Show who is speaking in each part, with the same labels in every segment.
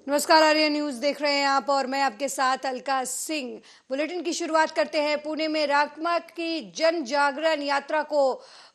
Speaker 1: नमस्कार, आर्य न्यूज देख रहे हैं आप और मैं आपके साथ अलका सिंह। बुलेटिन की शुरुआत करते हैं। पुणे में राकमा की जन जागरण यात्रा को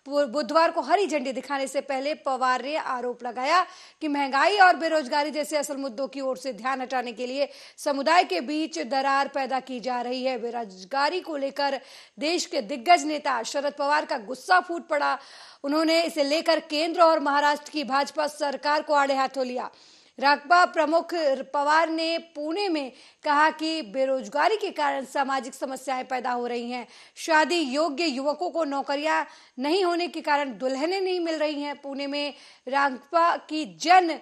Speaker 1: बुधवार को हरी झंडी दिखाने से पहले पवार ने आरोप लगाया कि महंगाई और बेरोजगारी जैसे असल मुद्दों की ओर से ध्यान हटाने के लिए समुदाय के बीच दरार पैदा की जा रही है। बेरोजगारी को लेकर देश के दिग्गज नेता शरद पवार का गुस्सा फूट पड़ा। उन्होंने इसे लेकर केंद्र और महाराष्ट्र की भाजपा सरकार को आड़े हाथों लिया। राकपा प्रमुख पवार ने पुणे में कहा कि बेरोजगारी के कारण सामाजिक समस्याएं पैदा हो रही हैं। शादी योग्य युवकों को नौकरियां नहीं होने के कारण दुल्हनें नहीं मिल रही हैं। पुणे में राकपा की जन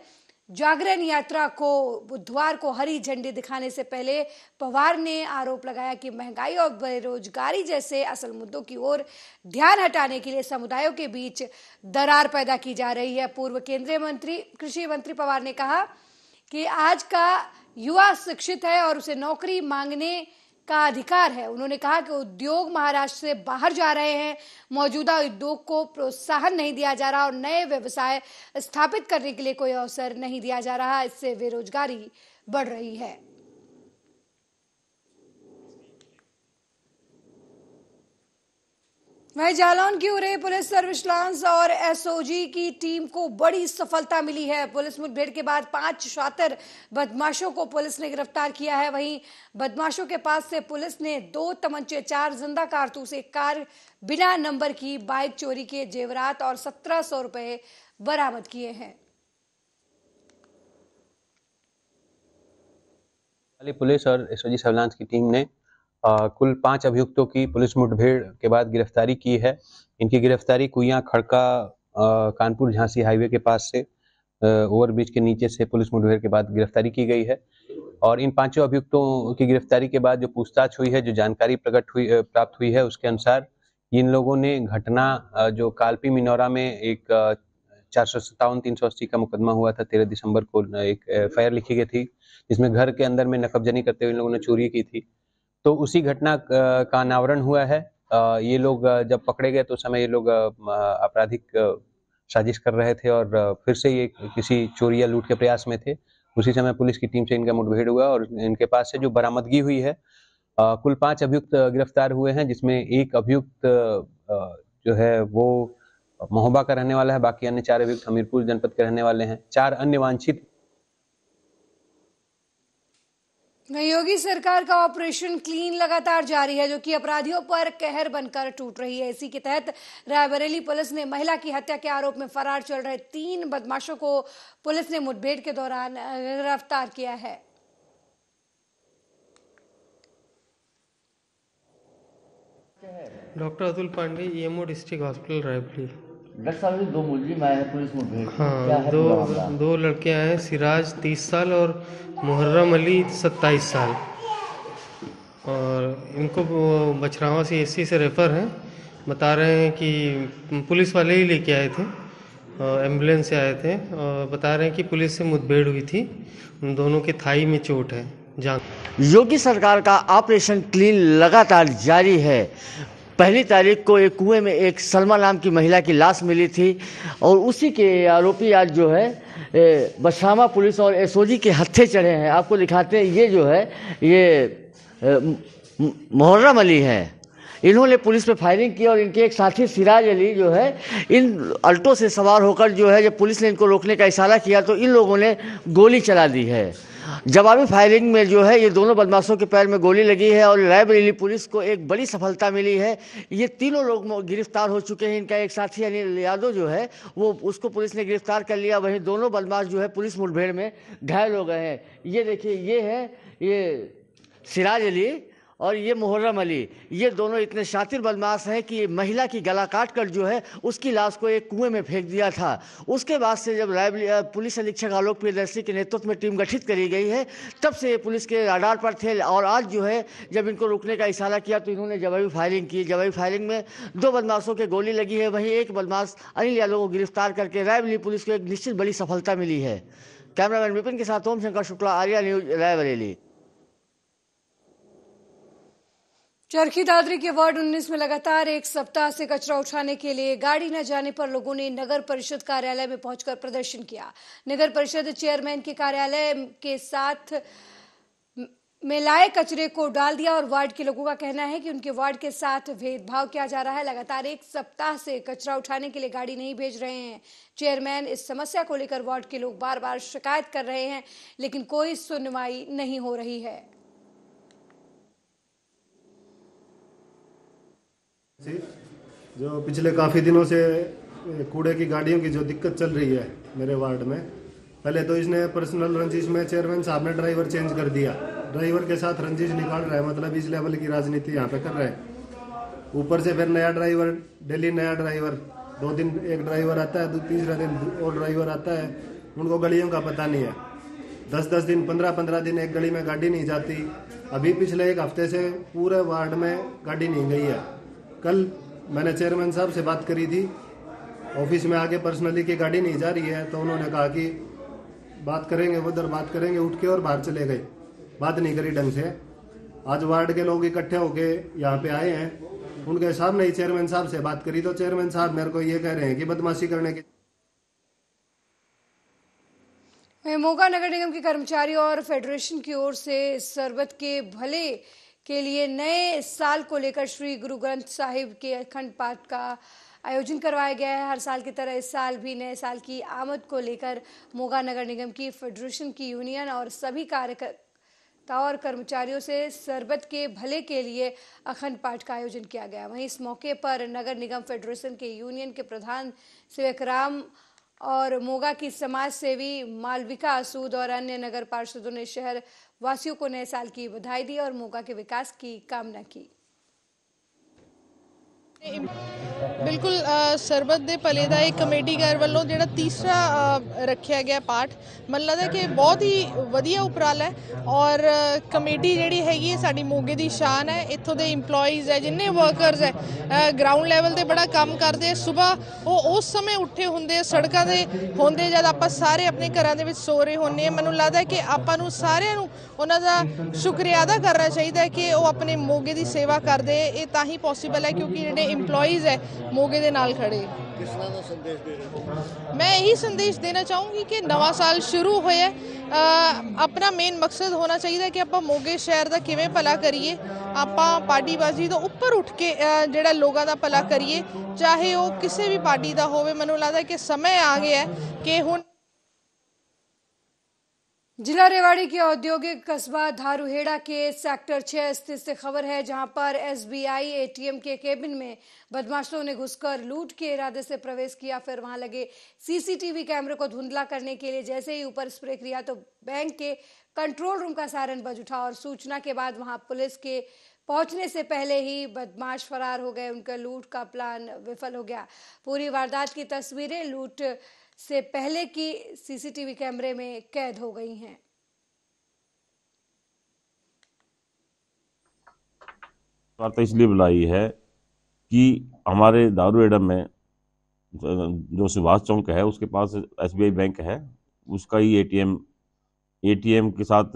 Speaker 1: जागरण यात्रा को बुधवार को हरी झंडी दिखाने से पहले पवार ने आरोप लगाया कि महंगाई और बेरोजगारी जैसे असल मुद्दों की ओर ध्यान हटाने के लिए समुदायों के बीच दरार पैदा की जा रही है। पूर्व केंद्रीय मंत्री कृषि मंत्री पवार ने कहा कि आज का युवा शिक्षित है और उसे नौकरी मांगने का अधिकार है। उन्होंने कहा कि उद्योग महाराष्ट्र से बाहर जा रहे हैं, मौजूदा उद्योग को प्रोत्साहन नहीं दिया जा रहा और नए व्यवसाय स्थापित करने के लिए कोई अवसर नहीं दिया जा रहा। इससे बेरोजगारी बढ़ रही है। वहीं जालौन की उरे पुलिस सर्विलांस और एसओजी की टीम को बड़ी सफलता मिली है। पुलिस मुठभेड़ के बाद 5 शातिर बदमाशों को पुलिस ने गिरफ्तार किया है। वहीं बदमाशों के पास से पुलिस ने 2 तमंचे, 4 जिंदा कारतूस, एक कार बिना नंबर की, बाइक चोरी के जेवरात और 1700 रुपए बरामद किए हैं।
Speaker 2: पुलिस और एसओजी सर्विलांस की टीम ने कुल 5 अभियुक्तों की पुलिस मुठभेड़ के बाद गिरफ्तारी की है। इनकी गिरफ्तारी कुइयां खड़का कानपुर झांसी हाईवे के पास से ओवरब्रिज के नीचे से पुलिस मुठभेड़ के बाद गिरफ्तारी की गई है। और इन 5 अभियुक्तों की गिरफ्तारी के बाद जो पूछताछ हुई है, जो जानकारी प्राप्त हुई है, उसके अनुसार इन लोगों ने घटना जो कालपी मिनौरा में एक 457 380 का मुकदमा हुआ था, 13 दिसंबर को एक एफआईआर लिखी गई थी जिसमें घर के अंदर में नकबजनी करते हुए इन लोगों ने चोरी की थी। तो उसी घटना का अनावरण हुआ है। ये लोग जब पकड़े गए तो समय ये लोग आपराधिक साजिश कर रहे थे और फिर से ये किसी चोरी या लूट के प्रयास में थे। उसी समय पुलिस की टीम से इनका मुठभेड़ हुआ और इनके पास से जो बरामदगी हुई है, कुल 5 अभियुक्त गिरफ्तार हुए हैं, जिसमें एक अभियुक्त जो है वो महोबा का रहने वाला है, बाकी अन्य 4 अभियुक्त हमीरपुर जनपद के रहने वाले हैं। 4 अन्य वांछित।
Speaker 1: योगी सरकार का ऑपरेशन क्लीन लगातार जारी है, जो कि अपराधियों पर कहर बनकर टूट रही है। इसी के तहत रायबरेली पुलिस ने महिला की हत्या के आरोप में फरार चल रहे 3 बदमाशों को पुलिस ने मुठभेड़ के दौरान गिरफ्तार किया है।
Speaker 3: Doctor Atul Pandey, EMO district hospital Raebareli.
Speaker 4: Doctor साहब, 2 मुलजिम आए हैं पुलिस मुठभेड़।
Speaker 3: हाँ, दो लड़के आए हैं, सिराज 30 साल और मुहर्रम अली 27 साल। और इनको बछरावा सीएससी से रेफर हैं। बता रहे हैं कि पुलिस वाले ही लेके आए थे, एम्बुलेंस से आए थे, और बता रहे हैं कि पुलिस से मुठभेड़ हुई थी। उन दोनों के थाई में चोट है।
Speaker 4: योगी सरकार का ऑपरेशन क्लीन लगातार जारी है। 1 तारीख को एक कुएं में एक सलमा नाम की महिला की लाश मिली थी और उसी के आरोपी आज जो है बछरावा पुलिस और एसओजी के हत्थे चढ़े हैं। आपको दिखाते हैं, ये जो है ये मुहर्रम अली हैं। इन्होंने पुलिस पे फायरिंग की और इनके एक साथी सिराज अली जो है इन अल्टो से सवार होकर जो है, जब पुलिस ने इनको रोकने का इशारा किया तो इन लोगों ने गोली चला दी है। जवाबी फायरिंग में जो है ये दोनों बदमाशों के पैर में गोली लगी है और रायबरेली पुलिस को एक बड़ी सफलता मिली है। ये तीनों लोग गिरफ्तार हो चुके हैं। इनका एक साथी अनिल यादव जो है वो उसको पुलिस ने गिरफ्तार कर लिया। वहीं दोनों बदमाश जो है पुलिस मुठभेड़ में घायल हो गए हैं। ये देखिए, ये है ये सिराज अली और ये मुहर्रम अली। ये दोनों इतने शातिर बदमाश हैं कि महिला की गला काट कर जो है उसकी लाश को एक कुएं में फेंक दिया था। उसके बाद से जब पुलिस अधीक्षक आलोक प्रियदर्शी के नेतृत्व में टीम गठित करी गई है, तब से ये पुलिस के राडार पर थे। और आज जो है जब इनको रोकने का इशारा किया तो इन्होंने जवाबी फायरिंग की। जवाबी फायरिंग में 2 बदमाशों के गोली लगी है। वहीं एक बदमाश अनिल यादव को गिरफ्तार करके रायबरेली पुलिस को एक निश्चित बड़ी सफलता मिली है। कैमरामैन विपिन के साथ ओम शंकर शुक्ला, आर्या न्यूज, रायबरेली।
Speaker 1: चरखी दादरी के वार्ड 19 में लगातार एक सप्ताह से कचरा उठाने के लिए गाड़ी न जाने पर लोगों ने नगर परिषद कार्यालय में पहुंचकर प्रदर्शन किया। नगर परिषद चेयरमैन के कार्यालय के साथ में लाए कचरे को डाल दिया और वार्ड के लोगों का कहना है कि उनके वार्ड के साथ भेदभाव किया जा रहा है। लगातार एक सप्ताह से कचरा उठाने के लिए गाड़ी नहीं भेज रहे हैं चेयरमैन। इस समस्या को लेकर वार्ड के लोग बार बार शिकायत कर रहे हैं, लेकिन कोई सुनवाई नहीं हो रही है।
Speaker 5: जो पिछले काफ़ी दिनों से कूड़े की गाड़ियों की जो दिक्कत चल रही है मेरे वार्ड में, पहले तो इसने पर्सनल रंजिश में चेयरमैन साहब ने ड्राइवर चेंज कर दिया। ड्राइवर के साथ रंजिश निकाल रहा है, मतलब इस लेवल की राजनीति यहाँ पे कर रहे हैं। ऊपर से फिर नया ड्राइवर, डेली नया ड्राइवर, 2 दिन एक ड्राइवर आता है, तीसरा दिन और ड्राइवर आता है। उनको गलियों का पता नहीं है। 10-10 दिन, 15-15 दिन एक गली में गाड़ी नहीं जाती। अभी पिछले एक हफ्ते से पूरे वार्ड में गाड़ी नहीं गई है। कल मैंने चेयरमैन साहब से बात करी थी, ऑफिस में आके पर्सनली की गाड़ी नहीं जा रही है, तो उन्होंने कहा कि बात करेंगे, उधर बात करेंगे, उठ के और बाहर चले गए। बात नहीं करी ढंग से। आज वार्ड के लोग इकट्ठे होके यहाँ पे आए हैं, उनके सामने ही चेयरमैन साहब से बात करी, तो चेयरमैन साहब मेरे को ये कह रहे हैं कि बदमाशी करने की।
Speaker 1: मोगा नगर निगम के कर्मचारियों और फेडरेशन की ओर से सरबत के भले के लिए नए साल को लेकर श्री गुरु ग्रंथ साहिब के अखंड पाठ का आयोजन करवाया गया है। हर साल की तरह इस साल भी नए साल की आमद को लेकर मोगा नगर निगम की फेडरेशन की यूनियन और सभी कार्यकर्ताओं और कर्मचारियों से सरबत के भले के लिए अखंड पाठ का आयोजन किया गया। वहीं इस मौके पर नगर निगम फेडरेशन के यूनियन के प्रधान सेवक राम और मोगा की समाज सेवी मालविका सूद और अन्य नगर पार्षदों ने शहर वासियों को नए साल की बधाई दी और मोगा के विकास की कामना की।
Speaker 6: बिल्कुल सरबत दे भले दा एक कमेटी घर वालों जिहड़ा तीसरा रखा गया पाठ, मन लगता कि बहुत ही वधिया उपराला है और कमेटी जिहड़ी हैगी है साडी मोगे दी शान है। इत्थों दे इंप्लॉइज है, जिन्ने वर्करस है ग्राउंड लैवल ते बड़ा काम करते हैं। सुबह वो उस समय उठे होंदे, सड़कों से होंदे जद आपां सारे अपने घरां दे विच सो रहे होंदे। मैनूं लगदा है कि आपां नूं सारिआं नूं उन्हां दा शुक्रिया अदा करना चाहिए कि वो अपने मोगे दी सेवा करदे। ये तां ही पॉसीबल है क्योंकि जिहड़े इंप्लॉइज है मोगे दे नाल खड़े। मैं यही संदेश देना चाहूँगी कि नवा साल शुरू होया, अपना मेन मकसद होना चाहिए कि आप मोगे शहर का किवें भला करिए। आप पार्टीबाजी तो उपर उठ के जिहड़ा लोगों का भला करिए, चाहे वो किसी भी पार्टी का होवे। मैनूं लगदा है कि समय आ गया है कि हुण
Speaker 1: जिला रेवाड़ी के औद्योगिक कस्बा धारूहेड़ा के सेक्टर 6 स्थित से खबर है, जहां पर एसबीआई एटीएम के केबिन में बदमाशों ने घुसकर लूट के इरादे से प्रवेश किया। फिर वहां लगे सीसीटीवी कैमरे को धुंधला करने के लिए जैसे ही ऊपर स्प्रे किया तो बैंक के कंट्रोल रूम का सायरन बज उठा और सूचना के बाद वहां पुलिस के पहुंचने से पहले ही बदमाश फरार हो गए। उनका लूट का प्लान विफल हो गया। पूरी वारदात की तस्वीरें लूट से पहले की सीसीटीवी कैमरे में कैद हो गई हैं।
Speaker 7: वार्ता इसलिए बुलाई है कि हमारे दारूहेड़ा में जो सुभाष चौक है उसके पास एसबीआई बैंक है, उसका ही एटीएम के साथ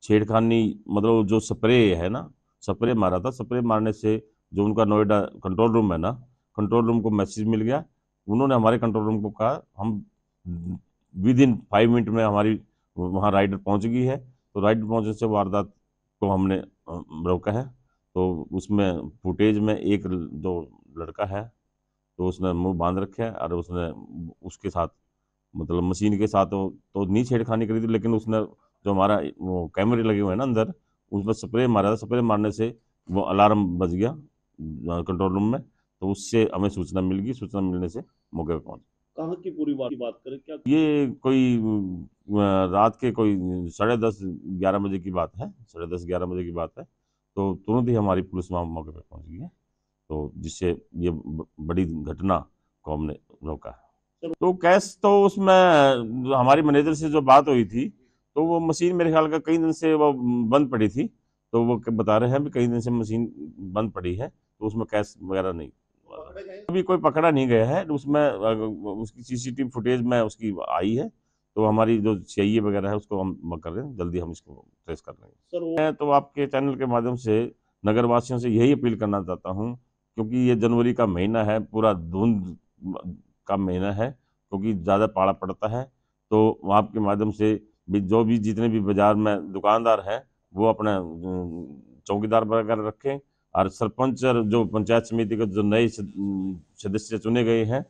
Speaker 7: छेड़खानी, मतलब जो स्प्रे है ना, स्प्रे मारा था। स्प्रे मारने से जो उनका नोएडा कंट्रोल रूम है ना, कंट्रोल रूम को मैसेज मिल गया। उन्होंने हमारे कंट्रोल रूम को कहा, हम विद इन 5 मिनट में हमारी वहाँ राइडर पहुँच गई है। तो राइडर पहुँचने से वारदात को हमने रोका है। तो उसमें फुटेज में एक जो लड़का है तो उसने मुंह बांध रखे है और उसने उसके साथ मतलब मशीन के साथ तो नहीं छेड़खानी करी थी, लेकिन उसने जो हमारा वो कैमरे लगे हुए हैं ना अंदर, उसमें स्प्रे मारा था। स्प्रे मारने से वो अलार्म बज गया कंट्रोल रूम में, तो उससे हमें सूचना मिल गई। सूचना मिलने से मौके पर पहुंचे।
Speaker 8: कहाँ की पूरी बात करें क्या?
Speaker 7: ये कोई रात के कोई 10:30-11 बजे की बात है, 10:30-11 बजे की बात है। तो तुरंत ही हमारी पुलिस वहाँ मौके पर पहुंच गई है, तो जिससे ये बड़ी घटना को हमने रोका है। तो कैश तो उसमें हमारी मैनेजर से जो बात हुई थी, तो वो मशीन मेरे ख्याल का कई दिन से वो बंद पड़ी थी, तो वो बता रहे हैं भी कई दिन से मशीन बंद पड़ी है, तो उसमें कैश वगैरह नहीं, अभी कोई पकड़ा नहीं गया है। उसमें उसकी सीसीटीवी फुटेज में उसकी आई है, तो हमारी जो सीआईए वगैरह है उसको हम कर रहे हैं, जल्दी हम इसको ट्रेस कर लेंगे। तो आपके चैनल के माध्यम से नगरवासियों से यही अपील करना चाहता हूँ, क्योंकि ये जनवरी का महीना है, पूरा धुंध का महीना है, क्योंकि ज़्यादा पाला पड़ता है। तो वहाँ के माध्यम से भी जो भी जितने भी बाजार में दुकानदार हैं वो अपना चौकीदार वगैरह रखें, और सरपंच और जो पंचायत समिति के जो नए सदस्य चुने गए हैं।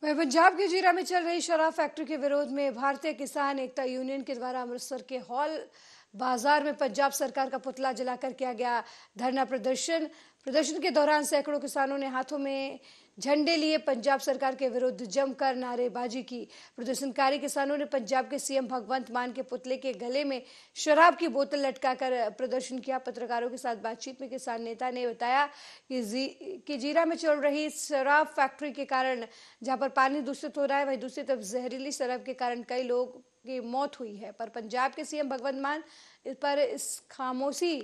Speaker 1: वहीं पंजाब के जीरा में चल रही शराब फैक्ट्री के विरोध में भारतीय किसान एकता यूनियन के द्वारा अमृतसर के हॉल बाजार में पंजाब सरकार का पुतला जलाकर किया गया धरना प्रदर्शन के दौरान सैकड़ों किसानों ने हाथों में झंडे लिए पंजाब सरकार के विरुद्ध जमकर नारेबाजी की। प्रदर्शनकारी किसानों ने पंजाब के सीएम भगवंत मान के पुतले के गले में शराब की बोतल लटकाकर प्रदर्शन किया। पत्रकारों के साथ बातचीत में किसान नेता ने बताया कि जीरा में चल रही शराब फैक्ट्री के कारण जहां पर पानी दूषित हो रहा है, वहीं दूसरी तरफ जहरीली शराब के कारण कई लोग की मौत हुई है। पर पंजाब के सीएम भगवंत मान इस खामोशी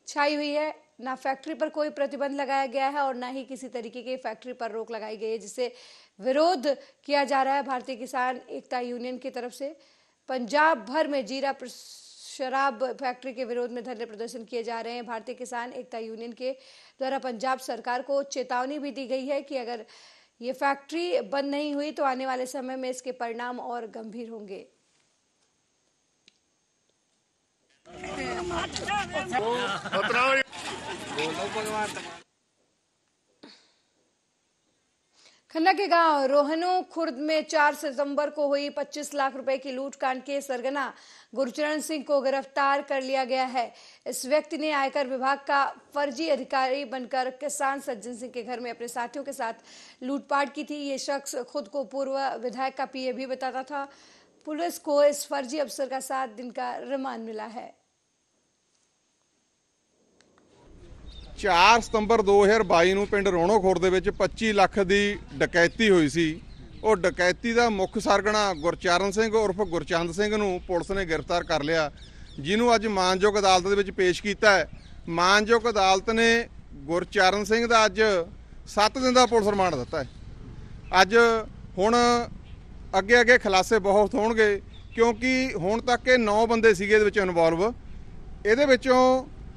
Speaker 1: छाई हुई है। ना फैक्ट्री पर कोई प्रतिबंध लगाया गया है और ना ही किसी तरीके की फैक्ट्री पर रोक लगाई गई है, जिससे विरोध किया जा रहा है भारतीय किसान एकता यूनियन की तरफ से। पंजाब भर में जीरा शराब फैक्ट्री के विरोध में धरने प्रदर्शन किए जा रहे हैं। भारतीय किसान एकता यूनियन के द्वारा पंजाब सरकार को चेतावनी भी दी गई है कि अगर ये फैक्ट्री बंद नहीं हुई तो आने वाले समय में इसके परिणाम और गंभीर होंगे। खन्ना के गांव रोहनो खुर्द में 4 सितंबर को हुई 25 लाख रुपए की लूट कांड के सरगना गुरचरण सिंह को गिरफ्तार कर लिया गया है। इस व्यक्ति ने आयकर विभाग का फर्जी अधिकारी बनकर किसान सज्जन सिंह के घर में अपने साथियों के साथ लूटपाट की थी। ये शख्स खुद को पूर्व विधायक का पीए भी बताता था। पुलिस को इस फर्जी अफसर का 7 दिन का रिमांड मिला है।
Speaker 9: 4 ਸਤੰਬਰ 2022 ਨੂੰ ਪਿੰਡ ਰੋਣੋ ਖੁਰਦ ਦੇ ਵਿੱਚ 25 ਲੱਖ ਦੀ ਡਕੈਤੀ ਹੋਈ ਸੀ। ਉਹ ਡਕੈਤੀ ਦਾ ਮੁੱਖ ਸਰਗਣਾ ਗੁਰਚਰਨ ਸਿੰਘ ਉਰਫ ਗੁਰਚੰਦ ਸਿੰਘ ਨੂੰ ਪੁਲਿਸ ਨੇ ਗ੍ਰਿਫਤਾਰ ਕਰ ਲਿਆ, ਜਿਹਨੂੰ ਅੱਜ ਮਾਨਯੋਗ ਅਦਾਲਤ ਦੇ ਵਿੱਚ ਪੇਸ਼ ਕੀਤਾ ਹੈ। ਮਾਨਯੋਗ ਅਦਾਲਤ ਨੇ ਗੁਰਚਰਨ ਸਿੰਘ ਦਾ ਅੱਜ 7 ਦਿਨ ਦਾ ਪੁਲਿਸ ਰਿਮਾਂਡ ਦਿੱਤਾ ਹੈ। ਅੱਜ ਹੁਣ ਅੱਗੇ ਖੁਲਾਸੇ ਬਹੁਤ ਹੋਣਗੇ, ਕਿਉਂਕਿ ਹੁਣ ਤੱਕ ਇਹ 9 ਬੰਦੇ ਸੀਗੇ ਇਹਦੇ ਵਿੱਚ ਇਨਵੋਲਵ। ਇਹਦੇ ਵਿੱਚੋਂ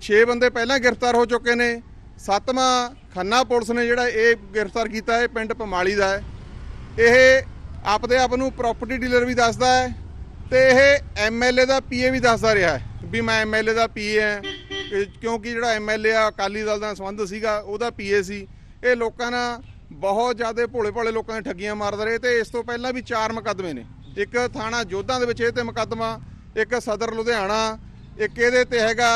Speaker 9: 6 ਬੰਦੇ ਪਹਿਲਾਂ गिरफ्तार हो चुके ने। 7ਵਾਂ ਖੰਨਾ ਪੁਲਿਸ ਨੇ ਜਿਹੜਾ ਇਹ गिरफ्तार ਕੀਤਾ ਹੈ ਪਿੰਡ ਪਮਾਲੀ ਦਾ ਹੈ। ਇਹ ਆਪਦੇ ਆਪ ਨੂੰ ਪ੍ਰਾਪਰਟੀ ਡੀਲਰ ਵੀ ਦੱਸਦਾ ਹੈ ਤੇ ਇਹ ਐਮਐਲਏ ਦਾ ਪੀਏ ਵੀ ਦੱਸਦਾ ਰਿਹਾ ਹੈ ਵੀ ਮੈਂ ਐਮਐਲਏ ਦਾ ਪੀਏ ਹਾਂ, ਕਿਉਂਕਿ ਜਿਹੜਾ ਐਮਐਲਏ ਆ ਅਕਾਲੀ ਦਲ ਦਾ ਸੰਬੰਧ ਸੀਗਾ ਉਹਦਾ ਪੀਏ ਸੀ। ਇਹ ਲੋਕਾਂ ਨਾਲ ਬਹੁਤ ਜ਼ਿਆਦਾ ਭੋਲੇ ਲੋਕਾਂ ਨੇ ਠੱਗੀਆਂ ਮਾਰਦਾ ਰਹੇ ਤੇ ਇਸ ਤੋਂ ਪਹਿਲਾਂ ਵੀ 4 ਮੁਕੱਦਮੇ ਨੇ। ਇੱਕ ਥਾਣਾ ਜੋਧਾਂ ਦੇ ਵਿੱਚ ਇਹ ਤੇ ਮੁਕੱਦਮਾ, ਇੱਕ ਸਦਰ ਲੁਧਿਆਣਾ, ਇੱਕ ਇਹਦੇ ਤੇ ਹੈਗਾ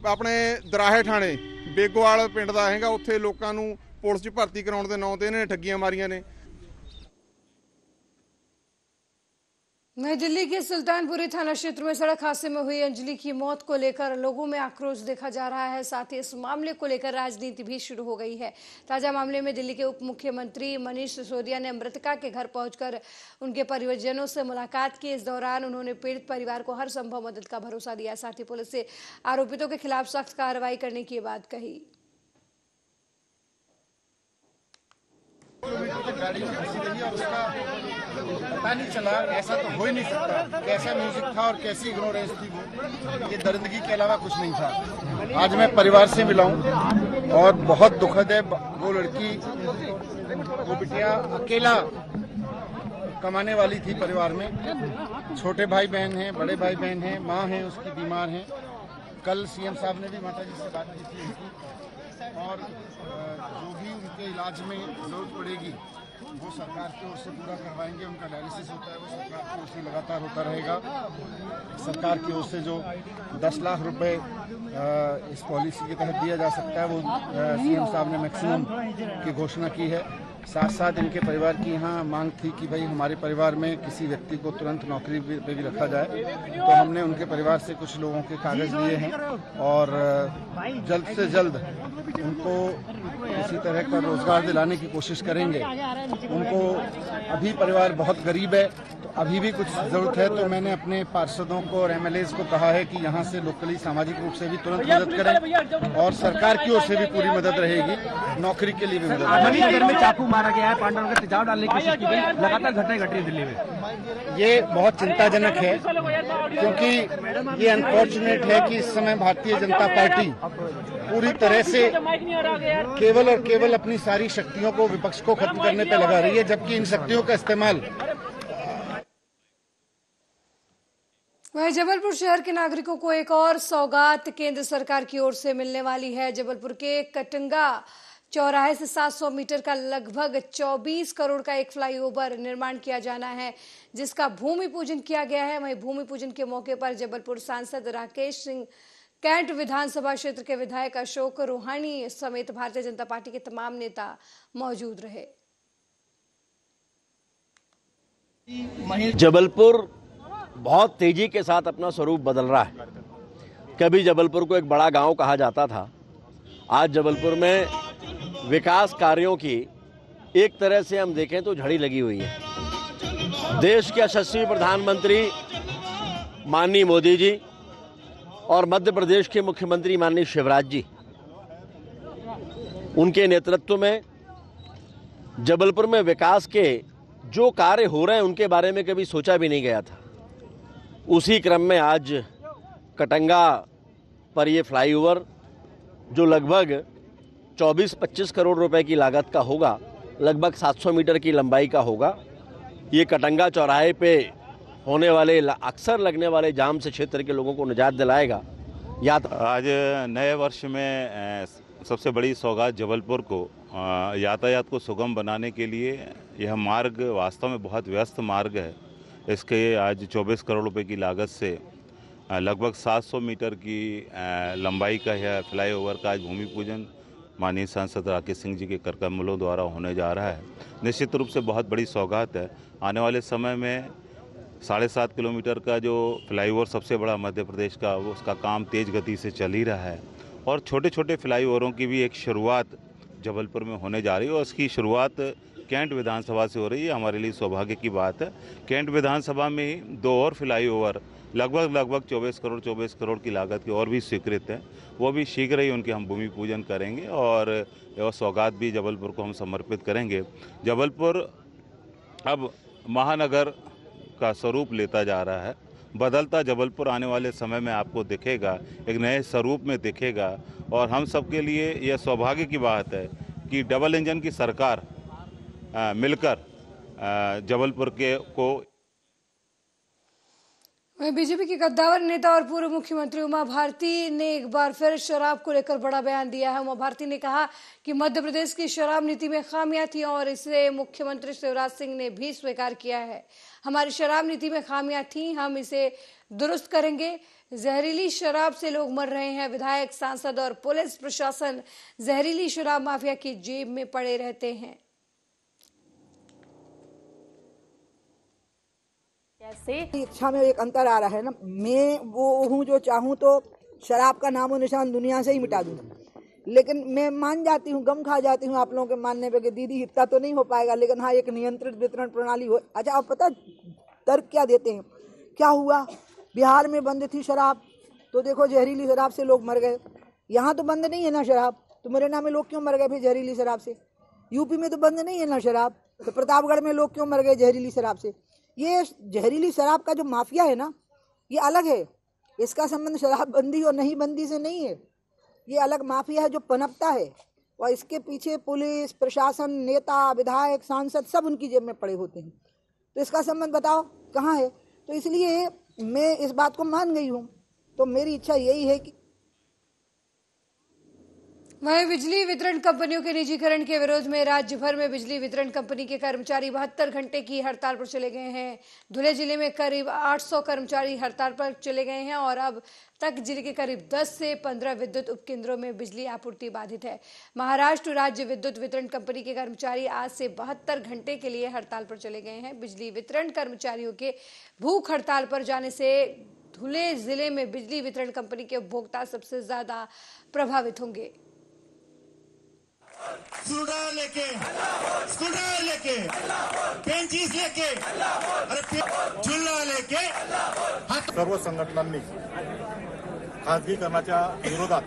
Speaker 9: ਆਪਣੇ ਦਰਾਹੇ ਥਾਣੇ ਬੇਗੋਵਾਲ ਪਿੰਡ ਦਾ ਹੈਗਾ। ਉੱਥੇ ਲੋਕਾਂ ਨੂੰ ਪੁਲਿਸ 'ਚ ਭਰਤੀ ਕਰਾਉਣ ਦੇ ਨਾਂ ਤੇ ਇਹਨਾਂ ਨੇ ਠੱਗੀਆਂ ਮਾਰੀਆਂ ਨੇ।
Speaker 1: नई दिल्ली के सुल्तानपुरी थाना क्षेत्र में सड़क हादसे में हुई अंजलि की मौत को लेकर लोगों में आक्रोश देखा जा रहा है। साथ ही इस मामले को लेकर राजनीति भी शुरू हो गई है। ताजा मामले में दिल्ली के उप मुख्यमंत्री मनीष सिसोदिया ने मृतका के घर पहुंचकर उनके परिजनों से मुलाकात की। इस दौरान उन्होंने पीड़ित परिवार को हर संभव मदद का भरोसा दिया। साथ ही पुलिस से आरोपितों के खिलाफ सख्त कार्रवाई करने की बात कही।
Speaker 10: गाड़ी और उसका पता नहीं चला, ऐसा तो हो ही नहीं सकता। कैसा म्यूजिक था और कैसी इग्नोरेंस थी वो, ये दरिंदगी के अलावा कुछ नहीं था। आज मैं परिवार से मिला हूँ और बहुत दुखद है। वो लड़की, वो बिटिया अकेला कमाने वाली थी परिवार में। छोटे भाई बहन हैं, बड़े भाई बहन हैं, माँ है उसकी बीमार है। कल सीएम साहब ने भी माता जी से बात की थी उनकी, और जो भी उनके इलाज में जरूरत पड़ेगी वो सरकार की ओर से पूरा करवाएंगे। उनका डायलिसिस होता है वो सरकार की ओर से लगातार होता रहेगा। सरकार की ओर से जो 10 लाख रुपए इस पॉलिसी के तहत दिया जा सकता है वो सीएम साहब ने मैक्सिमम की घोषणा की है। साथ साथ इनके परिवार की यहाँ मांग थी कि भाई हमारे परिवार में किसी व्यक्ति को तुरंत नौकरी पे भी रखा जाए, तो हमने उनके परिवार से कुछ लोगों के कागज़ लिए हैं और जल्द से जल्द उनको किसी तरह का रोजगार दिलाने की कोशिश करेंगे। उनको अभी परिवार बहुत गरीब है, तो अभी भी कुछ ज़रूरत है तो मैंने अपने पार्षदों को और एमएलएज को कहा है कि यहाँ से लोकली सामाजिक रूप से भी तुरंत मदद करें और सरकार की ओर से भी पूरी मदद रहेगी, नौकरी के लिए भी मदद।
Speaker 11: घर में चाकू मारा गया है, पांडव का तेजाब डालने की कोशिश की गई, लगातार घटनाएं घट रही है दिल्ली में।
Speaker 10: ये बहुत चिंताजनक है क्योंकि ये अनफॉर्चुनेट है कि इस समय भारतीय जनता पार्टी पूरी तरह से केवल और केवल अपनी सारी शक्तियों को विपक्ष को खत्म करने पर लगा रही है, जबकि इन शक्तियों का इस्तेमाल।
Speaker 1: वहीं जबलपुर शहर के नागरिकों को एक और सौगात केंद्र सरकार की ओर से मिलने वाली है। जबलपुर के कटंगा चौराहे से 700 मीटर का लगभग 24 करोड़ का एक फ्लाईओवर निर्माण किया जाना है, जिसका भूमि पूजन किया गया है। वहीं भूमि पूजन के मौके पर जबलपुर सांसद राकेश सिंह, कैंट विधानसभा क्षेत्र के विधायक अशोक रोहानी समेत भारतीय जनता पार्टी के तमाम नेता मौजूद रहे।
Speaker 12: जबलपुर बहुत तेजी के साथ अपना स्वरूप बदल रहा है। कभी जबलपुर को एक बड़ा गांव कहा जाता था, आज जबलपुर में विकास कार्यों की एक तरह से हम देखें तो झड़ी लगी हुई है। देश के यशस्वी प्रधानमंत्री माननीय मोदी जी और मध्य प्रदेश के मुख्यमंत्री माननीय शिवराज जी, उनके नेतृत्व में जबलपुर में विकास के जो कार्य हो रहे हैं उनके बारे में कभी सोचा भी नहीं गया था। उसी क्रम में आज कटंगा पर ये फ्लाईओवर जो लगभग 24-25 करोड़ रुपए की लागत का होगा, लगभग 700 मीटर की लंबाई का होगा, ये कटंगा चौराहे पे होने वाले अक्सर लगने वाले जाम से क्षेत्र के लोगों को निजात दिलाएगा।
Speaker 13: आज नए वर्ष में सबसे बड़ी सौगात जबलपुर को यातायात को सुगम बनाने के लिए यह मार्ग वास्तव में बहुत व्यस्त मार्ग है। इसके आज 24 करोड़ रुपए की लागत से लगभग 700 मीटर की लंबाई का यह फ्लाईओवर का आज भूमि पूजन माननीय सांसद राकेश सिंह जी के कर कमलों द्वारा होने जा रहा है। निश्चित रूप से बहुत बड़ी सौगात है। आने वाले समय में 7.5 किलोमीटर का जो फ्लाईओवर सबसे बड़ा मध्य प्रदेश का, वो उसका काम तेज़ गति से चल ही रहा है और छोटे छोटे फ्लाईओवरों की भी एक शुरुआत जबलपुर में होने जा रही है और उसकी शुरुआत कैंट विधानसभा से हो रही है। हमारे लिए सौभाग्य की बात है। कैंट विधानसभा में ही 2 और फ्लाईओवर लगभग 24 करोड़ की लागत के और भी स्वीकृत हैं, वो भी शीघ्र ही उनके हम भूमि पूजन करेंगे और सौगात भी जबलपुर को हम समर्पित करेंगे। जबलपुर अब महानगर का स्वरूप लेता जा रहा है। बदलता जबलपुर आने वाले समय में आपको दिखेगा, एक नए स्वरूप में दिखेगा और हम सबके लिए यह सौभाग्य की बात है कि डबल इंजन की सरकार मिलकर जबलपुर को।
Speaker 1: वहीं बीजेपी की कद्दावर नेता और पूर्व मुख्यमंत्री उमा भारती ने एक बार फिर शराब को लेकर बड़ा बयान दिया है। उमा भारती ने कहा कि मध्य प्रदेश की शराब नीति में खामियां थी और इसे मुख्यमंत्री शिवराज सिंह ने भी स्वीकार किया है। हमारी शराब नीति में खामियां थी, हम इसे दुरुस्त करेंगे। जहरीली शराब से लोग मर रहे हैं। विधायक, सांसद और पुलिस प्रशासन जहरीली शराब माफिया की जेब में पड़े रहते हैं।
Speaker 14: इच्छा में एक अंतर आ रहा है ना। मैं वो हूँ जो चाहूँ तो शराब का नामो निशान दुनिया से ही मिटा दूँ, लेकिन मैं मान जाती हूँ, गम खा जाती हूँ आप लोगों के मानने पे कि दीदी इतना तो नहीं हो पाएगा, लेकिन हाँ एक नियंत्रित वितरण प्रणाली हो। अच्छा, आप पता तर्क क्या देते हैं? क्या हुआ, बिहार में बंद थी शराब तो देखो जहरीली शराब से लोग मर गए। यहाँ तो बंद नहीं है ना शराब, तो मेरे नाम में लोग क्यों मर गए फिर जहरीली शराब से? यूपी में तो बंद नहीं है ना शराब, तो प्रतापगढ़ में लोग क्यों मर गए जहरीली शराब से? ये जहरीली शराब का जो माफिया है ना, ये अलग है। इसका संबंध शराबबंदी और नहीं बंदी से नहीं है। ये अलग माफिया है जो पनपता है और इसके पीछे पुलिस प्रशासन, नेता, विधायक, सांसद सब उनकी जेब में पड़े होते हैं। तो इसका संबंध बताओ कहाँ है? तो इसलिए मैं इस बात को मान गई हूँ। तो मेरी इच्छा यही है कि
Speaker 1: वहीं बिजली वितरण कंपनियों के निजीकरण के विरोध में राज्य भर में बिजली वितरण कंपनी के कर्मचारी 72 घंटे की हड़ताल पर चले गए हैं। धुले जिले में करीब 800 कर्मचारी हड़ताल पर चले गए हैं और अब तक जिले के करीब 10 से 15 विद्युत उपकेंद्रों में बिजली आपूर्ति बाधित है। महाराष्ट्र राज्य विद्युत वितरण कंपनी के कर्मचारी आज से 72 घंटे के लिए हड़ताल पर चले गए हैं। बिजली वितरण कर्मचारियों के भूख हड़ताल पर जाने से धुले जिले में बिजली वितरण कंपनी के उपभोक्ता सबसे ज्यादा प्रभावित होंगे।
Speaker 15: स्कूटर लेके पेंचीस लेके अरे झुल्ला लेके
Speaker 16: सर्व संघटनांनी खाजगीकरणाच्या विरोधात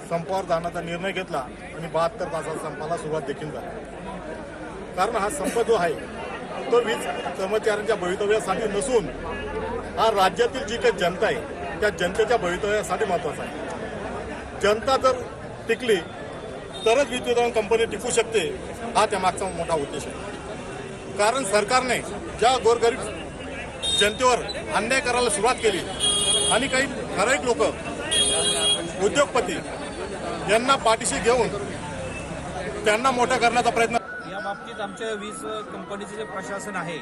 Speaker 16: संपावर जाण्याचा निर्णय घेतला आणि 72 तासात संपाला सुरुवात देखील झाली। कारण हा संप जो आहे तो वीज कर्मचाऱ्यांच्या भवितव्यासाठी नसून हा राज्यातील जी काही जनता आहे त्या जनतेच्या भवितव्यासाठी महत्वाचा आहे। जनता जर टिकली तरच वीज वितरण कंपनी टिकू शकते, हा त्यामागचा मोठा उद्देश आहे। कारण सरकारने ज्या गोरगरीब जनतेवर अन्याय करायला सुरुवात केली आणि काही ठराविक लोक उद्योगपती यांना पाठीशी घेऊन त्यांना मोठा करण्याचा प्रयत्न।
Speaker 11: या बाबतीत आमच्या वीज कंपनीचे जे प्रशासन आहे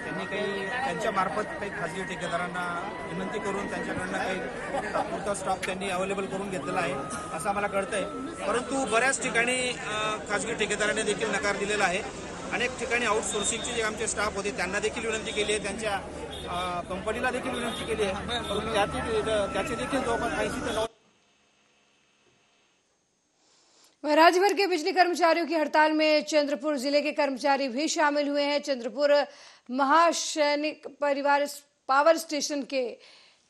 Speaker 11: त्यांनी काही त्यांच्या मार्फत काही खाजगी ठेकेदारांना विनंती करून त्यांच्याकडनं काही तात्पुरता स्टॉक त्यांनी अवेलेबल करून घेतलेला आहे असं आम्हाला कळतंय। परंतु बऱ्याच ठिकाणी खाजगी ठेकेदारांनी देखील नकार दिलेला आहे। अनेक ठिकाणी आउटसोर्सिंगचे जे आमचे स्टाफ होते त्यांना देखील विनंती केली आहे, त्यांच्या कंपनीला देखील विनंती केली आहे, परंतु त्याचे देखील जवळपास 80 ते 90
Speaker 1: राज्य भर के बिजली कर्मचारियों की हड़ताल में चंद्रपुर जिले के कर्मचारी भी शामिल हुए हैं। चंद्रपुर महासैनिक परिवार पावर स्टेशन के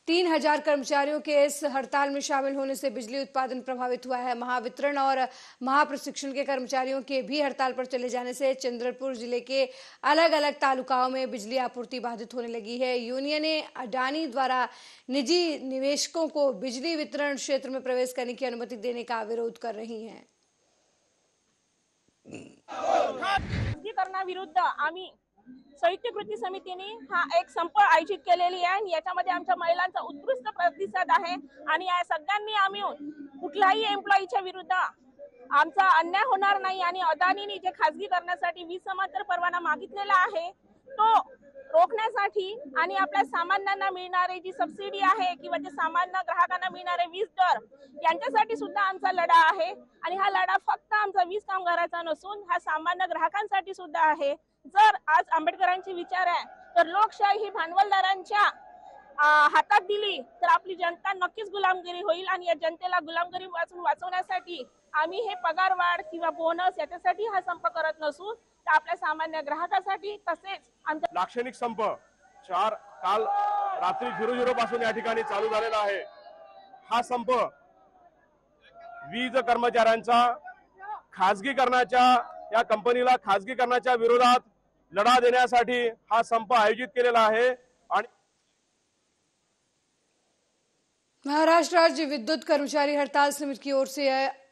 Speaker 1: 3000 कर्मचारियों के इस हड़ताल में शामिल होने से बिजली उत्पादन प्रभावित हुआ है। महावितरण और महाप्रशिक्षण के कर्मचारियों के भी हड़ताल पर चले जाने से चंद्रपुर जिले के अलग अलग तालुकाओं में बिजली आपूर्ति बाधित होने लगी है। यूनियनें अडानी द्वारा निजी निवेशकों को बिजली वितरण क्षेत्र में प्रवेश करने की अनुमति देने का विरोध कर रही हैं।
Speaker 17: खाजगीकरणाविरुद्ध आम्ही संयुक्त कृती समितीने हा एक संप आयोजित केलेली आहे आणि याच्यामध्ये आमच्या महिलांचा उत्कृष्ट प्रतिसाद आहे आणि या सगळ्यांनी आम्ही कुठल्याही एम्प्लॉईच्या विरुद्ध आमचा अन्याय होणार नाही आणि अदानीने जे खाजगीकरणासाठी वीज समांतर परवाना मागितलेला आहे तो रोखण्यासाठी आणि आपल्या सामान्यांना मिळणारी जी सबसिडी आहे किंवा जे सामान्य ग्राहकांना मिळणारे वीज दर यांच्यासाठी सुद्धा आमचा लढा आहे आणि हा लढा फक्त आमचा वीज कामगाराचा नसून हा सामान्य ग्राहकांसाठी सुद्धा आहे। जर आज आंबेडकरांचे विचार आहे तर लोकशाही ही भांडवलदारांच्या हातात दिली तर आपली जनता नक्कीच गुलामगिरी होईल आणि या जनतेला गुलामगिरीपासून वाचवण्यासाठी आम्ही हे पगारवाढ किंवा बोनस याच्यासाठी हा संप करत नसून तर आपल्या सामान्य ग्राहकासाठी तसेच आमचा
Speaker 18: लाक्षणिक संप काल रात्री 00 पासून या ठिकाणी चालू झालेला आहे। हा संप वीज कर्मचाऱ्यांचा खाजगीकरणाच्या या कंपनीला खाजगीकरणाच्या विरोधात लढा देण्यासाठी हा संप आयोजित केलेला आहे। आणि
Speaker 1: महाराष्ट्र राज्य विद्युत कर्मचारी हड़ताल समिति की ओर से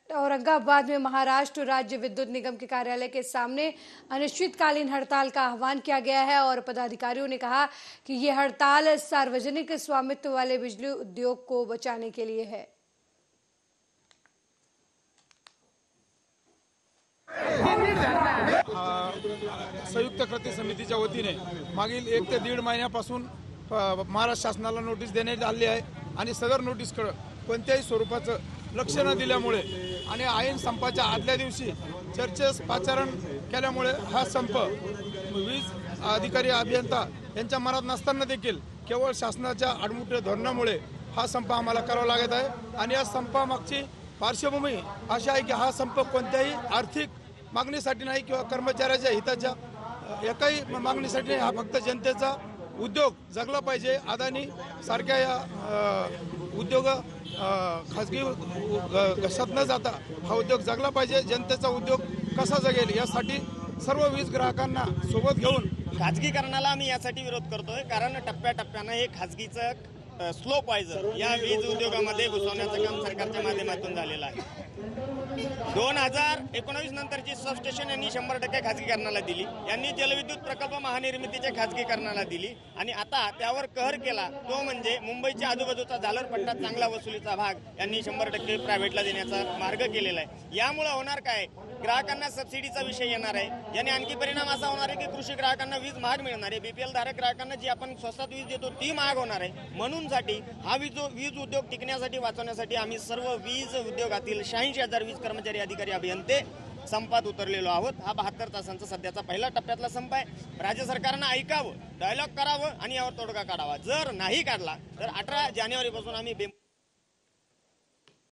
Speaker 1: औरंगाबाद में महाराष्ट्र राज्य विद्युत निगम के कार्यालय के सामने अनिश्चितकालीन हड़ताल का आह्वान किया गया है और पदाधिकारियों ने कहा कि ये हड़ताल सार्वजनिक स्वामित्व वाले बिजली उद्योग को बचाने के लिए है।
Speaker 19: संयुक्त कृती समितीच्या वतीने मागील 1 ते 1.5 महिन्यापासून महाराष्ट्र शासनाला नोटीस देण्यात आली आहे आणि सदर नोटीसकडे कोणत्याही स्वरूपाचं लक्ष न दिल्यामुळे आणि ऐन संपाच्या आदल्या दिवशी चर्चेस पाचारण केल्यामुळे हा संप वीज अधिकारी अभियंता यांच्या मनात नसताना देखील केवळ शासनाच्या आडमुठ्या धोरणामुळे हा संप आम्हाला करावा लागत आहे आणि या संपामागची पार्श्वभूमी अशी आहे की हा संप कोणत्याही आर्थिक मागणीसाठी नाही किंवा कर्मचाऱ्याच्या हिताच्या एकाही मागणीसाठी नाही, हा फक्त जनतेचा उद्योग जगला पाहिजे। अदानी सारख्या या उद्योग खाजगी घशात न जाता हा उद्योग जगला पाहिजे। जनतेचा उद्योग कसा जगेल यासाठी सर्व वीज ग्राहकांना सोबत घेऊन
Speaker 20: खाजगीकरणाला आम्ही यासाठी विरोध करतोय कारण टप्प्याटप्प्यानं हे खाजगीचं स्लो पॉइझन या वीज उद्योगामध्ये घुसवण्याचं काम सरकारच्या माध्यमातून झालेलं आहे। 2019 नंतरची सबस्टेशन यांनी 100% खाजगीकरणाला दिली, यांनी जलविद्युत प्रकल्प महानिर्मितीच्या खाजगीकरणाला दिली आणि आता त्यावर कहर केला तो म्हणजे मुंबईच्या आजूबाजूचा झालरपट्टा चांगला वसुलीचा भाग यांनी 100% प्रायव्हेटला देण्याचा मार्ग केलेला आहे। यामुळे होणार काय, ग्राहकांना सबसिडीचा विषय येणार आहे, याने आणखी परिणाम असा होणार आहे की कृषी ग्राहकांना वीज महाग मिळणार आहे, बीपीएल धारक ग्राहकांना जी आपण स्वस्तात वीज देतो ती महाग होणार आहे। म्हणून हा वीज उद्योग टिकण्यासाठी वाचवण्यासाठी आम्ही सर्व वीज उद्योगातील 86,000 वीज कर्मचारी अधिकारी अभियंते संपात उतरलेलो आहोत। हा 72 तासांचा सध्याचा पहिला टप्प्यातला संप आहे। राज्य सरकारनं ऐकावं, डायलॉग करावं आणि यावर तोडगा काढावा। जर नाही काढला तर 18 जानेवारीपासून आम्ही